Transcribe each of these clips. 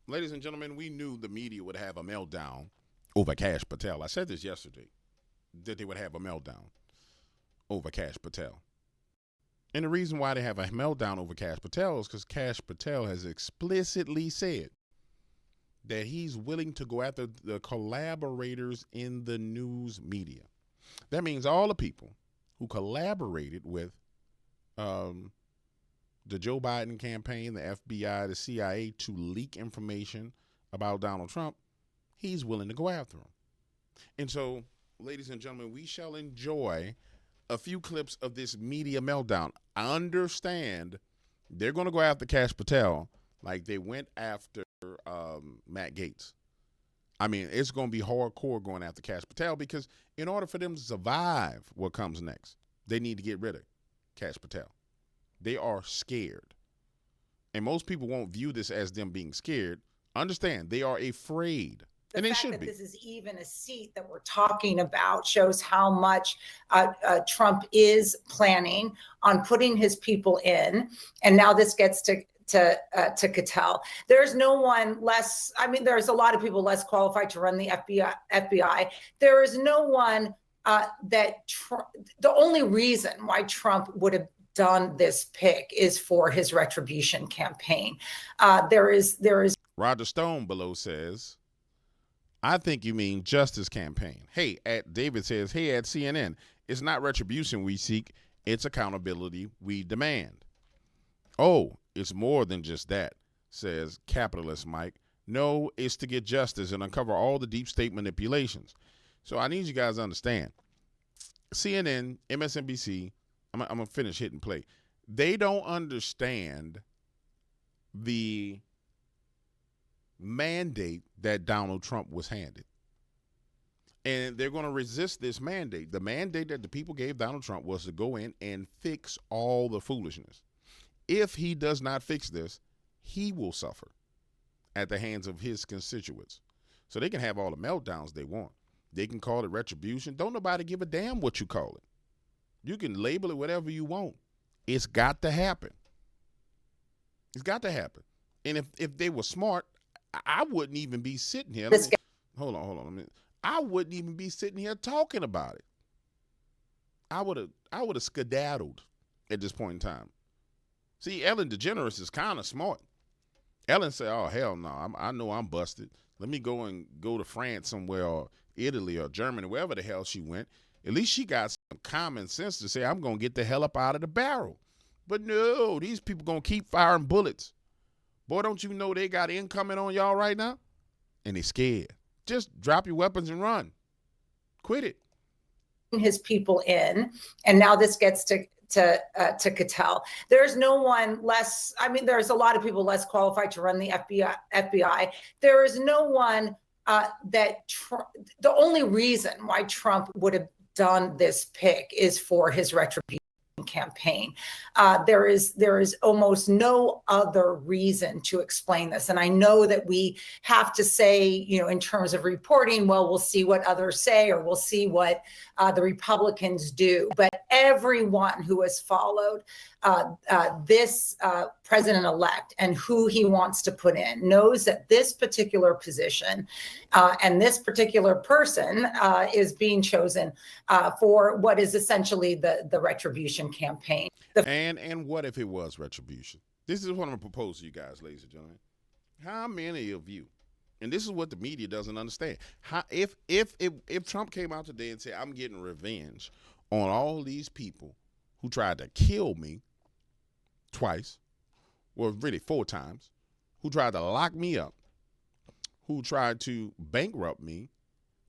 Ladies and gentlemen, we knew the media would have a meltdown over Kash Patel. I said this yesterday, that they would have a meltdown over Kash Patel. And the reason why they have a meltdown over Kash Patel is because Kash Patel has explicitly said that he's willing to go after the collaborators in the news media. That means all the people who collaborated with the Joe Biden campaign, the FBI, the CIA to leak information about Donald Trump, he's willing to go after them. And so, ladies and gentlemen, we shall enjoy a few clips of this media meltdown. I understand they're going to go after Kash Patel like they went after Matt Gaetz. I mean, it's going to be hardcore going after Kash Patel because in order for them to survive what comes next, they need to get rid of Kash Patel. They are scared. And most people won't view this as them being scared. Understand, they are afraid. And they should be. The fact that this is even a seat that we're talking about shows how much Trump is planning on putting his people in. And now this gets to Patel. There's no one less, I mean, there's a lot of people less qualified to run the FBI. There is no one the only reason why Trump would have done this pick is for his retribution campaign. There is Roger Stone below says, I think you mean justice campaign. Hey, David says, hey, at CNN, it's not retribution we seek, it's accountability we demand. Oh, it's more than just that, says capitalist Mike. No, it's to get justice and uncover all the deep state manipulations. So I need you guys to understand. CNN, MSNBC, I'm going to finish hit and play. They don't understand the mandate that Donald Trump was handed. And they're going to resist this mandate. The mandate that the people gave Donald Trump was to go in and fix all the foolishness. If he does not fix this, he will suffer at the hands of his constituents. So they can have all the meltdowns they want. They can call it retribution. Don't nobody give a damn what you call it. You can label it whatever you want. It's got to happen. It's got to happen. And if they were smart, I wouldn't even be sitting here. Hold on. I wouldn't even be sitting here talking about it. I would have skedaddled at this point in time. See, Ellen DeGeneres is kind of smart. Ellen said, oh, hell no, I know I'm busted. Let me go to France somewhere or Italy or Germany, wherever the hell she went. At least she got some common sense to say, I'm going to get the hell up out of the barrel. But no, these people going to keep firing bullets. Boy, don't you know they got incoming on y'all right now? And they scared. Just drop your weapons and run. Quit it. His people in, and now this gets to Patel. There's no one less, I mean, there's a lot of people less qualified to run the FBI. There is no one the only reason why Trump would have done this pick is for his retribution campaign. There is almost no other reason to explain this. And I know that we have to say, in terms of reporting, well, we'll see what others say, or we'll see what the Republicans do. But everyone who has followed this president-elect and who he wants to put in knows that this particular position and this particular person is being chosen for what is essentially the retribution campaign. And what if it was retribution? This is what I'm going to propose to you guys, ladies and gentlemen. How many of you, and this is what the media doesn't understand, if Trump came out today and said, I'm getting revenge on all these people who tried to kill me twice, well, really 4 times, who tried to lock me up, who tried to bankrupt me,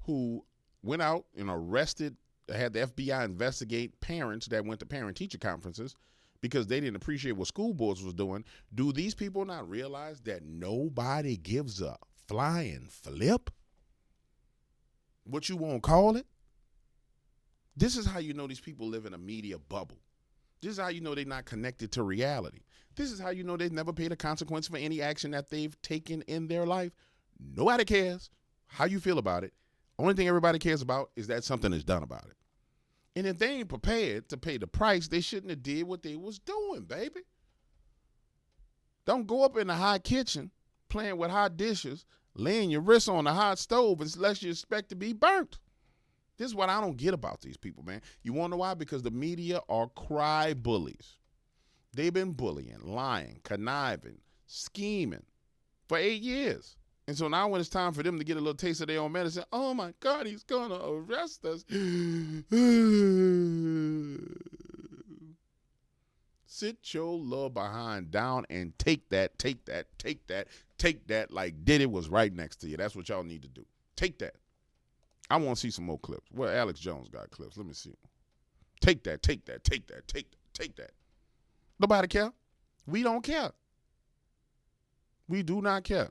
who went out and arrested, had the FBI investigate parents that went to parent-teacher conferences because they didn't appreciate what school boards was doing. Do these people not realize that nobody gives a flying flip? What you won't call it? This is how you know these people live in a media bubble. This is how you know they're not connected to reality. This is how you know they've never paid a consequence for any action that they've taken in their life. Nobody cares how you feel about it. Only thing everybody cares about is that something is done about it. And if they ain't prepared to pay the price, they shouldn't have did what they was doing, baby. Don't go up in the high kitchen, playing with hot dishes, laying your wrists on the hot stove unless you expect to be burnt. This is what I don't get about these people, man. You want to know why? Because the media are cry bullies. They've been bullying, lying, conniving, scheming for 8 years. And so now when it's time for them to get a little taste of their own medicine, oh my God, he's going to arrest us. Sit your little behind down and take that like Diddy was right next to you. That's what y'all need to do. Take that. I want to see some more clips. Well, Alex Jones got clips. Let me see. Take that. Nobody care. We don't care. We do not care.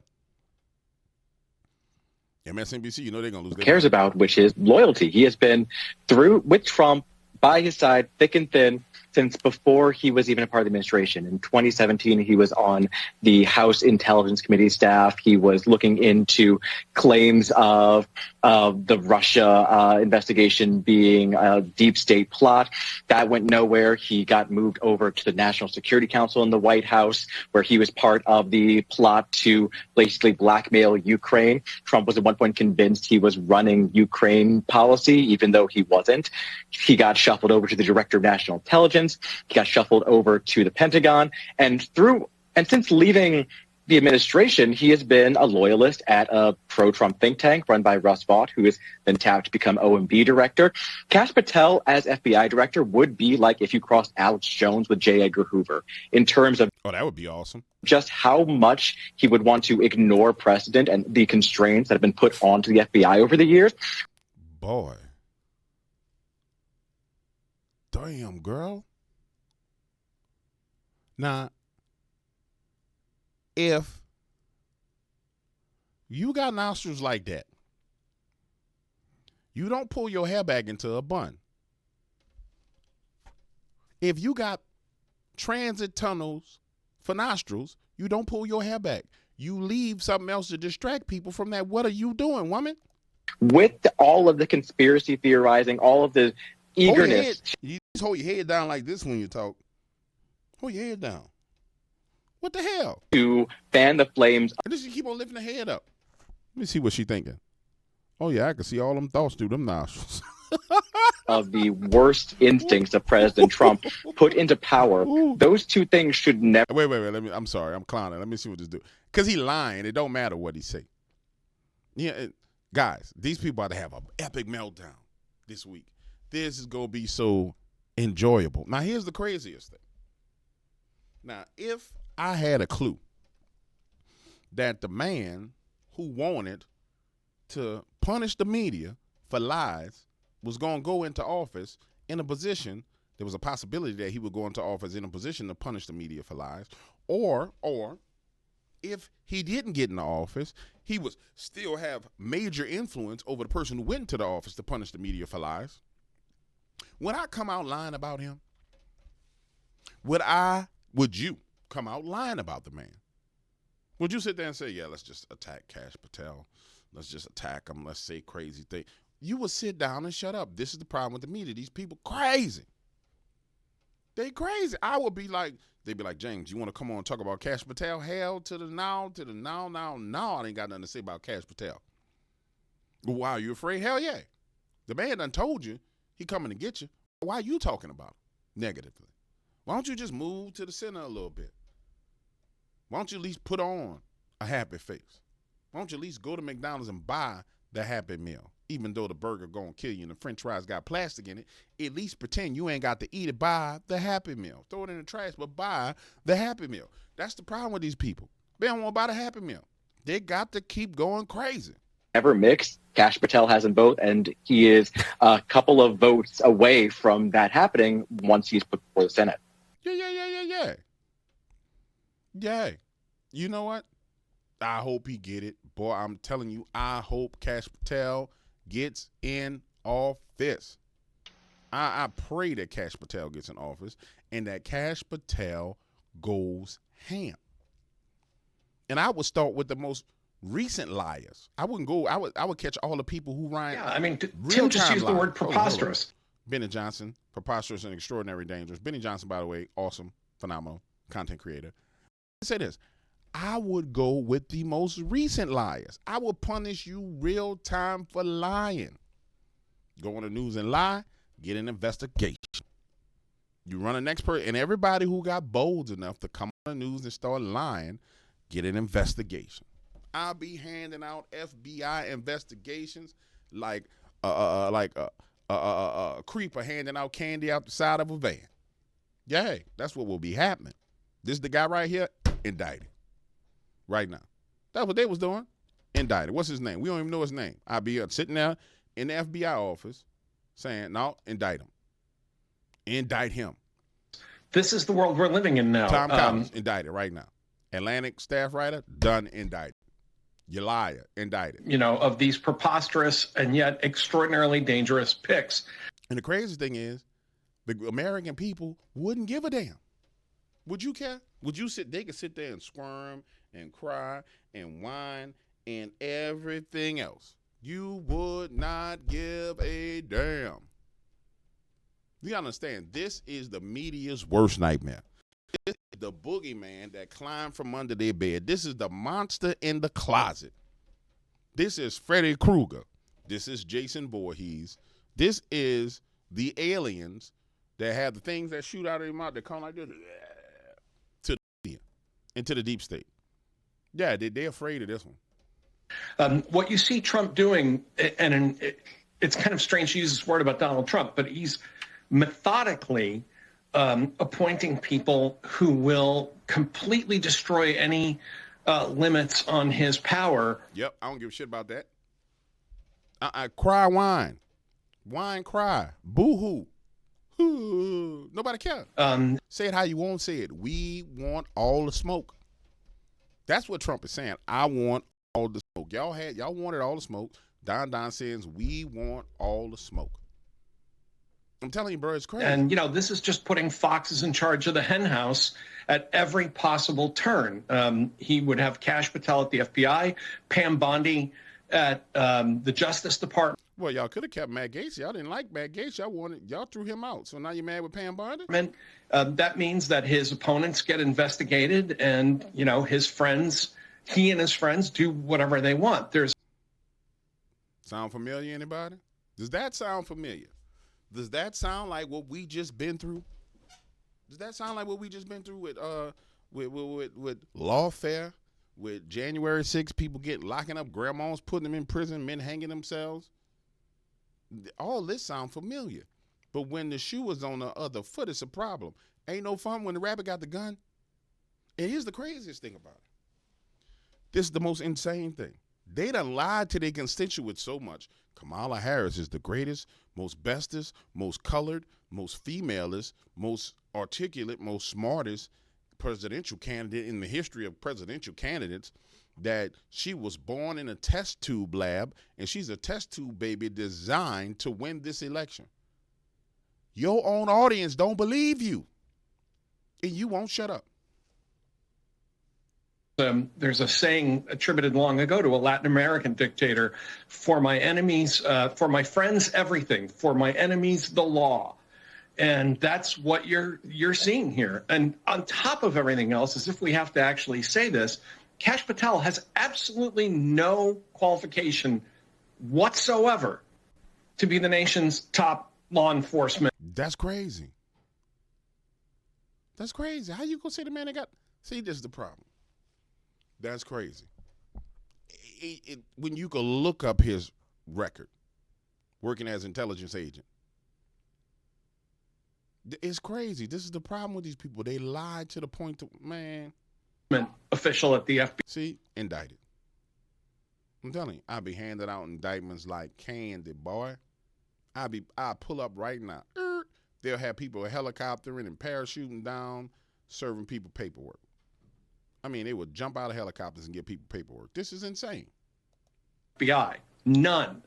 MSNBC, you know they're going to lose their cares about, which is loyalty. He has been through with Trump by his side, thick and thin, since before he was even a part of the administration. In 2017, he was on the House Intelligence Committee staff. He was looking into claims of the Russia investigation being a deep state plot. That went nowhere. He got moved over to the National Security Council in the White House, where he was part of the plot to basically blackmail Ukraine. Trump was at one point convinced he was running Ukraine policy, even though he wasn't. He got shuffled over to the Director of National Intelligence. He got shuffled over to the Pentagon. And since leaving the administration, he has been a loyalist at a pro-Trump think tank run by Russ Vought, who has been tapped to become OMB director. Kash Patel as FBI director would be like if you crossed Alex Jones with J. Edgar Hoover in terms of that would be awesome. Just how much he would want to ignore precedent and the constraints that have been put onto the FBI over the years. Boy. Damn, girl. Now, if you got nostrils like that, you don't pull your hair back into a bun. If you got transit tunnels for nostrils, you don't pull your hair back. You leave something else to distract people from that. What are you doing, woman? With all of the conspiracy theorizing, all of the eagerness. You just hold your head down like this when you talk. Hold your head down. What the hell? To fan the flames. And just keep on lifting her head up. Let me see what she's thinking. Oh, yeah, I can see all them thoughts through them nostrils. Of the worst instincts of President Trump put into power. Those two things should never. Wait. I'm sorry. I'm clowning. Let me see what this do. Because he lying. It don't matter what he say. Yeah, guys, these people about to have an epic meltdown this week. This is going to be so enjoyable. Now, here's the craziest thing. Now, if I had a clue that the man who wanted to punish the media for lies was going to go into office in a position, there was a possibility that he would go into office in a position to punish the media for lies, or if he didn't get into office, he would still have major influence over the person who went into the office to punish the media for lies. Would I come out lying about him? Would you come out lying about the man? Would you sit there and say, yeah, let's just attack Kash Patel. Let's just attack him. Let's say crazy things. You would sit down and shut up. This is the problem with the media. These people crazy. They crazy. I would be like, they'd be like, James, you want to come on and talk about Kash Patel? Hell to the now. I ain't got nothing to say about Kash Patel. Why, are you afraid? Hell yeah. The man done told you he coming to get you. Why are you talking about him negatively? Why don't you just move to the center a little bit? Why don't you at least put on a happy face? Why don't you at least go to McDonald's and buy the Happy Meal? Even though the burger gonna kill you and the french fries got plastic in it, at least pretend you ain't got to eat it. Buy the Happy Meal. Throw it in the trash, but buy the Happy Meal. That's the problem with these people. They don't want to buy the Happy Meal. They got to keep going crazy. Never mixed. Kash Patel has them both, and he is a couple of votes away from that happening once he's put before the Senate. Yeah. You know what? I hope he get it. Boy, I'm telling you, I hope Kash Patel gets in office. I pray that Kash Patel gets in office and that Kash Patel goes ham. And I would start with the most recent liars. I wouldn't go. I would catch all the people who rhyme. Yeah, I mean, Tim just used the word preposterous. Benny Johnson, preposterous and extraordinary dangerous. Benny Johnson, by the way, awesome, phenomenal content creator. Say this. I would go with the most recent liars. I would punish you real time for lying. Go on the news and lie, get an investigation. You run the next person, and everybody who got bold enough to come on the news and start lying, get an investigation. I'll be handing out FBI investigations like a creeper handing out candy out the side of a van. Yeah, hey, that's what will be happening. This is the guy right here, indicted. Right now. That's what they was doing. Indicted. What's his name? We don't even know his name. I'll be sitting there in the FBI office saying, no, indict him. Indict him. This is the world we're living in now. Tom Collins, indicted right now. Atlantic staff writer, done, indicted. You liar, indicted. You know, of these preposterous and yet extraordinarily dangerous picks. And the crazy thing is, the American people wouldn't give a damn. Would you care? Would you sit? They could sit there and squirm and cry and whine and everything else. You would not give a damn. You gotta understand, this is the media's worst nightmare. This is the boogeyman that climbed from under their bed. This is the monster in the closet. This is Freddy Krueger. This is Jason Voorhees. This is the aliens that have the things that shoot out of their mouth that come like this to the media, into the deep state. Yeah, they're afraid of this one. What you see Trump doing, and it's kind of strange to use this word about Donald Trump, but he's methodically appointing people who will completely destroy any limits on his power. Yep, I don't give a shit about that. Cry, whine. Whine, cry. Boo-hoo. Nobody cares. Say it how you want to say it. We want all the smoke. That's what Trump is saying. I want all the smoke. Y'all wanted all the smoke. Don says we want all the smoke. I'm telling you, bro, it's crazy. And, you know, this is just putting foxes in charge of the hen house at every possible turn. He would have Kash Patel at the FBI, Pam Bondi at the Justice Department. Well, y'all could have kept Matt Gaetz. Y'all didn't like Matt Gaetz. Y'all threw him out. So now you're mad with Pam Bondi? That means that his opponents get investigated and, you know, he and his friends do whatever they want. Sound familiar, anybody? Does that sound familiar? Does that sound like what we just been through? Does that sound like what we just been through with lawfare, with January 6th, people locking up grandmas, putting them in prison, men hanging themselves? All this sound familiar. But when the shoe was on the other foot, it's a problem. Ain't no fun when the rabbit got the gun. And here's the craziest thing about it. This is the most insane thing. They done lied to their constituents so much. Kamala Harris is the greatest, most bestest, most colored, most femalist, most articulate, most smartest presidential candidate in the history of presidential candidates, that she was born in a test tube lab, and she's a test tube baby designed to win this election. Your own audience don't believe you, and you won't shut up. There's a saying attributed long ago to a Latin American dictator: for my enemies, for my friends, everything; for my enemies, the law. And that's what you're seeing here. And on top of everything else, as if we have to actually say this, Kash Patel has absolutely no qualification whatsoever to be the nation's top law enforcement. That's crazy. That's crazy. How you gonna say the man that got? See, this is the problem. That's crazy. When you can look up his record, working as intelligence agent, it's crazy. This is the problem with these people. They lied to the point to, man. Official at the FBI. See, indicted. I'm telling you, I'll be handing out indictments like candy, boy. I'll pull up right now. They'll have people helicoptering and parachuting down, serving people paperwork. I mean, they would jump out of helicopters and give people paperwork. This is insane. FBI, none.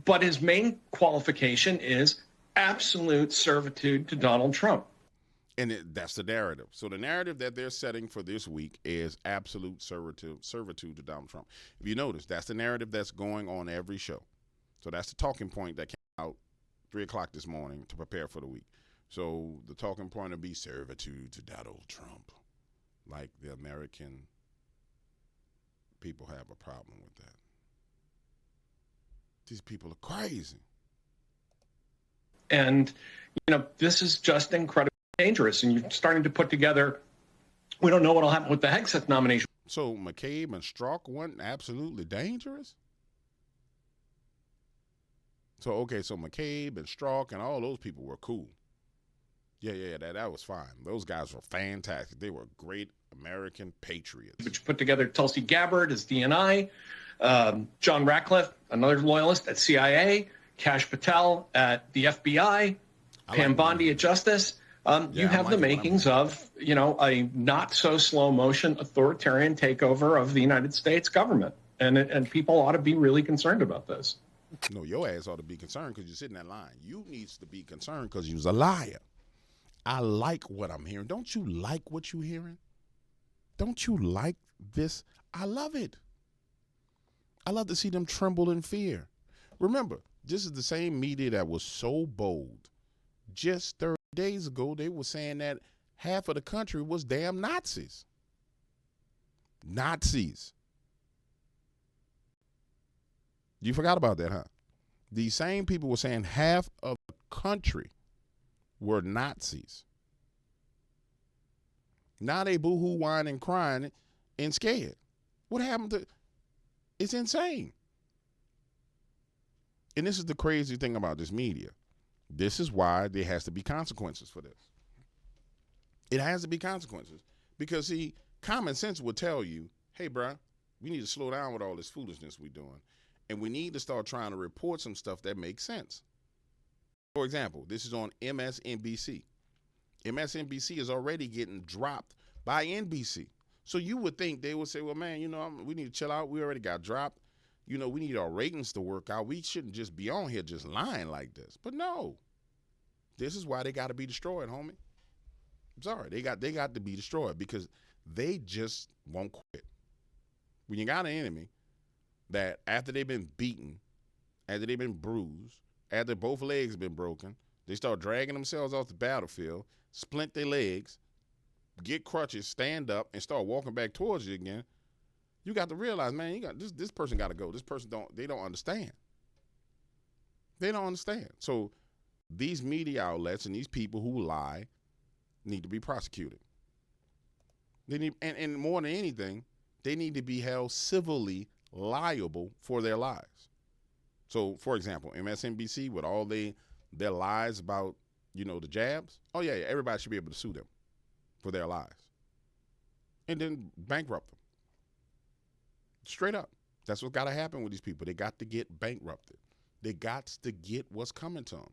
But his main qualification is absolute servitude to Donald Trump. And that's the narrative. So the narrative that they're setting for this week is absolute servitude to Donald Trump. If you notice, that's the narrative that's going on every show. So that's the talking point that came out 3 o'clock this morning to prepare for the week. So the talking point will be servitude to Donald Trump, like the American people have a problem with that. These people are crazy. And, this is just incredibly dangerous. And you're starting to put together, we don't know what will happen with the Hegseth nomination. So McCabe and Strzok weren't absolutely dangerous? So McCabe and Strzok and all those people were cool. Yeah, that was fine. Those guys were fantastic. They were great American patriots. But you put together Tulsi Gabbard as DNI, John Ratcliffe, another loyalist at CIA, Kash Patel at the FBI, Pam Bondi at Justice. You have the makings of, a not so slow motion authoritarian takeover of the United States government. And people ought to be really concerned about this. No, your ass ought to be concerned because you're sitting in that line. You needs to be concerned because you's a liar. I like what I'm hearing. Don't you like what you're hearing? Don't you like this? I love it. I love to see them tremble in fear. Remember, this is the same media that was so bold. Just 30 days ago, they were saying that half of the country was damn Nazis. Nazis. You forgot about that, huh? These same people were saying half of the country were Nazis. Now they boo-hoo, whining, crying, and scared. What happened to... It's insane. And this is the crazy thing about this media. This is why there has to be consequences for this. It has to be consequences. Because, see, common sense would tell you, hey, bro, we need to slow down with all this foolishness we're doing. And we need to start trying to report some stuff that makes sense. For example, this is on MSNBC. MSNBC is already getting dropped by NBC. So you would think they would say, well, man, we need to chill out. We already got dropped. We need our ratings to work out. We shouldn't just be on here just lying like this. But no, this is why they got to be destroyed, homie. I'm sorry. They got to be destroyed because they just won't quit. When you got an enemy that after they've been beaten, after they've been bruised, after both legs have been broken, they start dragging themselves off the battlefield, splint their legs, get crutches, stand up, and start walking back towards you again. You got to realize, man, this person got to go. This person don't understand. They don't understand. So these media outlets and these people who lie need to be prosecuted. They need, and more than anything, they need to be held civilly liable for their lies. So, for example, MSNBC with all their lies about, the jabs. Oh, yeah, everybody should be able to sue them for their lies. And then bankrupt them. Straight up. That's what's got to happen with these people. They got to get bankrupted. They got to get what's coming to them.